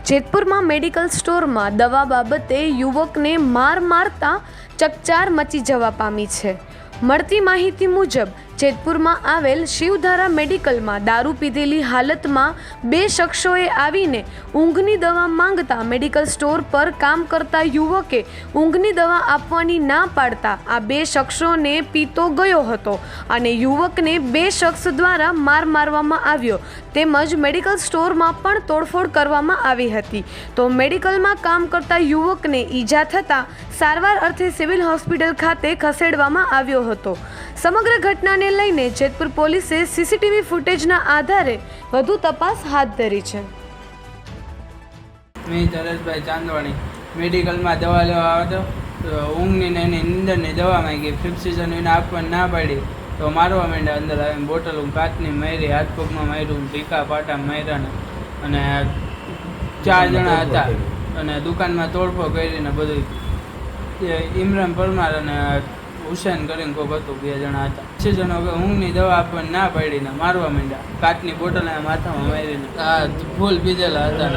જેતપુરમાં medical સ્ટોરમાં દવા બાબતે યુવકને મારતા ચકચાર મચી જવા પામી છે। મળતી માહિતી મુજબ જેતપુરમાં આવેલ શિવધારા મેડિકલમાં દારૂ પીધેલી હાલતમાં બે શખ્સોએ આવીને ઊંઘની દવા માંગતા મેડિકલ સ્ટોર પર કામ કરતા યુવકે ઊંઘની દવા આપવાની ના પાડતા આ બે શખ્સોને પીતો ગયો હતો અને યુવકને બે શખ્સ દ્વારા મારવામાં આવ્યો તેમજ મેડિકલ સ્ટોરમાં પણ તોડફોડ કરવામાં આવી હતી। તો મેડિકલમાં કામ કરતા યુવકને ઈજા થતાં સારવાર અર્થે સિવિલ હોસ્પિટલ ખાતે ખસેડવામાં આવ્યો હતો। સમગ્ર ઘટનાને લઈને જેતપુર પોલીસે સીસીટીવી ફૂટેજના આધારે વધુ તપાસ હાથ ધરી છે। મેં તરસભાઈ ચાંદવાણી મેડિકલમાં દવા લેવા આવ્યો તો ઊંઘની ને એની નીંદરની દવા માંગી પ્રિસ્ક્રિપ્શન એને આપવાની ના પાડી તો મારવા માંડ્યા। અંદર આવીને બોટલ કાચની મારી, હાથ પગમાં માર્યું, ભીકા પાટા માર્યા અને 4 જણા હતા અને દુકાનમાં તોડફોડ કરીને બધું ઇમરાન પરમાર અને હુસેન કરીને કોઈક હતું, 2 જણા હતા। 6 જણો ઊંઘની દવા આપવાની ના પાડીને મારવા માંડ્યા, કાચની બોટલ માથામાં મારીને ફૂલ પીધેલા હતા।